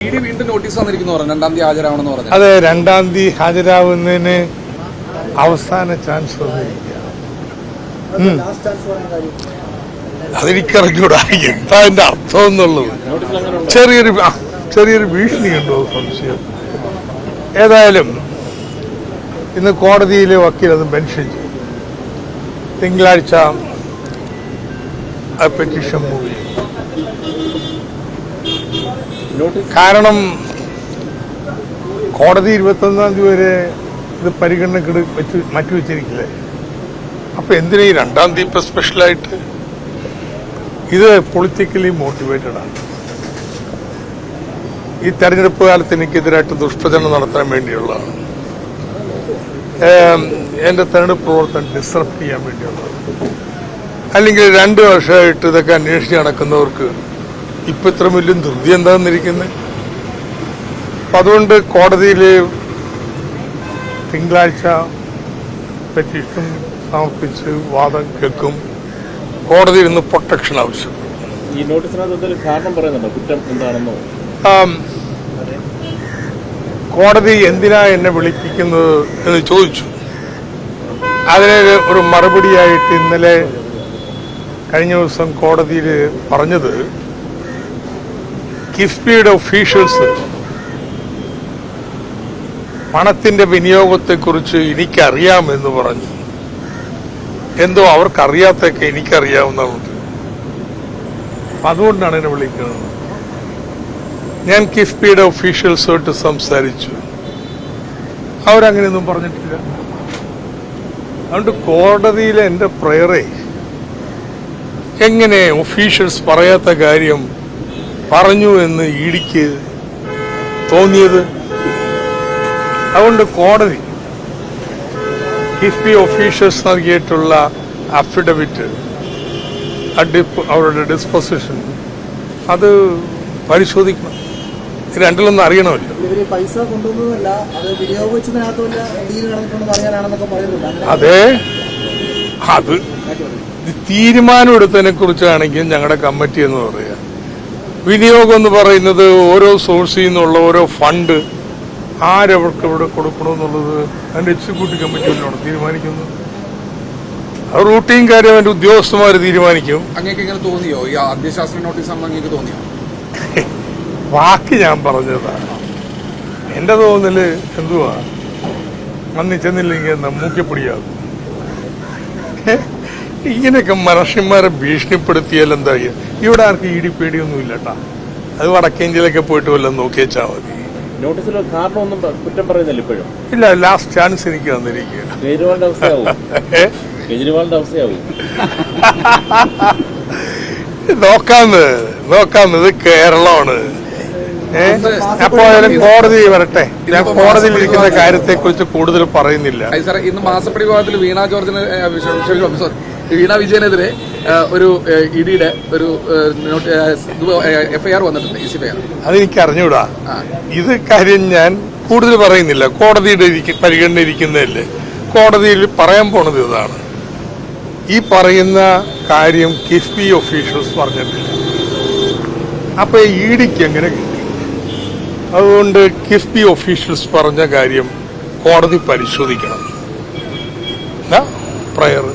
വീണ്ടും നോട്ടീസ് വന്നിരിക്കുന്നു പറഞ്ഞു 2-ാം തീയതി ഹാജരാവണമെന്ന് പറഞ്ഞു. അതെ, 2-ാം തീയതി ഹാജരാവുന്നതിന് അവസാന ചാൻസ് അതെനിക്കറിഞ്ഞൂടാ എന്താ അതിന്റെ അർത്ഥം എന്നുള്ളത്. ചെറിയൊരു ഭീഷണിയുണ്ടോ സംശയം. ഏതായാലും ഇന്ന് കോടതിയിലെ വക്കീൽ അത് മെൻഷൻ ചെയ്തു. തിങ്കളാഴ്ച ആ പെറ്റീഷൻ മൂവ് ചെയ്യും. കാരണം കോടതി 21-ാം തീയതി വരെ ഇത് പരിഗണനക്ക് മാറ്റിവെച്ചിരിക്കില്ലേ. അപ്പൊ എന്തിനാ ഈ 2-ാം തീയതി ഇപ്പൊ സ്പെഷ്യലായിട്ട്? ഇത് പൊളിറ്റിക്കലി മോട്ടിവേറ്റഡ് ആണ്. ഈ തെരഞ്ഞെടുപ്പ് കാലത്ത് എനിക്കെതിരായിട്ട് ദുഷ്പ്രചരണം നടത്താൻ വേണ്ടിയുള്ളതാണ്. എന്റെ തെരഞ്ഞെടുപ്പ് പ്രവർത്തനം ഡിസ്റപ്റ്റ് ചെയ്യാൻ വേണ്ടിയുള്ളതാണ്. അല്ലെങ്കിൽ 2 വർഷമായിട്ട് ഇതൊക്കെ അന്വേഷിച്ച് നടക്കുന്നവർക്ക് ഇപ്പൊ ഇത്ര വലിയ ധൃതി എന്താന്നിരിക്കുന്നത്. അപ്പൊ അതുകൊണ്ട് കോടതിയിൽ തിങ്കളാഴ്ച പെറ്റീഷൻ സമർപ്പിച്ച് വാദം കേൾക്കും. കോടതിയിൽ നിന്ന് പ്രൊട്ടക്ഷൻ ആവശ്യപ്പെടും. ഈ നോട്ടീസിനകത്ത് കാരണം പറയുന്നുണ്ടോ, കുറ്റം എന്താണെന്നോ? കോടതി എന്തിനാ എന്നെ വിളിപ്പിക്കുന്നത് എന്ന് ചോദിച്ചു. അതിന് ഒരു മറുപടിയായിട്ട് ഇന്നലെ കഴിഞ്ഞ ദിവസം കോടതിയിൽ പറഞ്ഞത്, കിഫ്ബിയുടെ ഒഫീഷ്യൽസ് പണത്തിന്റെ വിനിയോഗത്തെക്കുറിച്ച് എനിക്കറിയാമെന്ന് പറഞ്ഞു. എന്തോ അവർക്കറിയാത്തൊക്കെ എനിക്കറിയാവുന്നതുകൊണ്ട് അതുകൊണ്ടാണ് എന്നെ വിളിക്കുന്നത്. ഞാൻ കിഫ്ബിയുടെ ഒഫീഷ്യൽസുമായിട്ട് സംസാരിച്ചു. അവരങ്ങനെയൊന്നും പറഞ്ഞിട്ടില്ല. അതുകൊണ്ട് കോടതിയിലെ എന്റെ പ്രയറെ എങ്ങനെ ഒഫീഷ്യൽസ് പറയാത്ത കാര്യം പറഞ്ഞു എന്ന് ഇഡിക്ക് തോന്നിയത്? അതുകൊണ്ട് കോടതി കിഫ്ബി ഒഫീഷ്യൽസ് നൽകിയിട്ടുള്ള അഫിഡവിറ്റ് അവരുടെ ഡിസ്പോസിഷൻ അത് പരിശോധിക്കണം. രണ്ടിലൊന്നും അറിയണമല്ലോ. അതെ, അത് തീരുമാനം എടുത്തതിനെ കുറിച്ചാണെങ്കിൽ ഞങ്ങളുടെ കമ്മിറ്റി എന്ന് പറയുക. വിനിയോഗം എന്ന് പറയുന്നത് ഓരോ സോഴ്സിൽ നിന്നുള്ള ഓരോ ഫണ്ട് ആരവർക്ക് എവിടെ കൊടുക്കണമെന്നുള്ളത് അതിന്റെ എക്സിക്യൂട്ടീവ് കമ്മിറ്റിയിലാണ് തീരുമാനിക്കുന്നത്. അത് റൂട്ടീൻ കാര്യം അതിന്റെ ഉദ്യോഗസ്ഥന്മാർ തീരുമാനിക്കും. അങ്ങേക്ക് ഇങ്ങനെ തോന്നിയോ ഈ ആദ്യശാസ്ത്ര നോട്ടീസ് ആണെന്ന് അങ്ങേക്ക് തോന്നിയോ? വാക്ക് ഞാൻ പറഞ്ഞതാണ്. എന്റെ തോന്നല് എന്തുവാ, അന്ന് ചെന്നില്ലെങ്കിൽ മൂക്കപ്പൊടിയാകും. ഇങ്ങനെയൊക്കെ മനുഷ്യന്മാരെ ഭീഷണിപ്പെടുത്തിയാൽ എന്താ? ഇവിടെ ആർക്കും ഇടി പേടിയൊന്നുമില്ല കേട്ടാ. അത് വടക്കേന്ത്യയിലൊക്കെ പോയിട്ട് വല്ലതും നോക്കിയേച്ചാ മതി. നോട്ടീസിൽ കാരണമൊന്നും കുറ്റം പറയുന്നില്ല ഇപ്പോഴും. ഇല്ല, ലാസ്റ്റ് ചാൻസ് എനിക്ക് തന്നിരിക്കുക. കേജ്രിവാളിന്റെ അവസ്ഥയാവും. നോക്കാന്നത് കേരളമാണ്. അപ്പോഴായാലും കോടതി വരട്ടെ. ഞാൻ കോടതിയിൽ ഇരിക്കുന്ന കാര്യത്തെ കുറിച്ച് കൂടുതൽ പറയുന്നില്ല. ഇന്ന് മാസപ്പടി വിഭാഗത്തിൽ വീണ വിജയനെതിരെ ഒരു ഇഡിയുടെ ഒരു എഫ്ഐആർ വന്നിട്ടുണ്ട്, ECFIR. അതെനിക്ക് അറിഞ്ഞൂടാ. ഇത് കാര്യം ഞാൻ കൂടുതൽ പറയുന്നില്ല. കോടതിയുടെ പരിഗണന ഇരിക്കുന്നതല്ലേ. കോടതിയിൽ പറയാൻ പോണത് ഇതാണ്. ഈ പറയുന്ന കാര്യം കിഫ്ബി ഒഫീഷ്യൽസ് പറഞ്ഞിട്ടില്ല. അപ്പൊ ഇഡിക്ക് എങ്ങനെ കിട്ടി? അതുകൊണ്ട് കിഫ്ബി ഒഫീഷ്യൽസ് പറഞ്ഞ കാര്യം കോടതി പരിശോധിക്കണം. പ്രയർ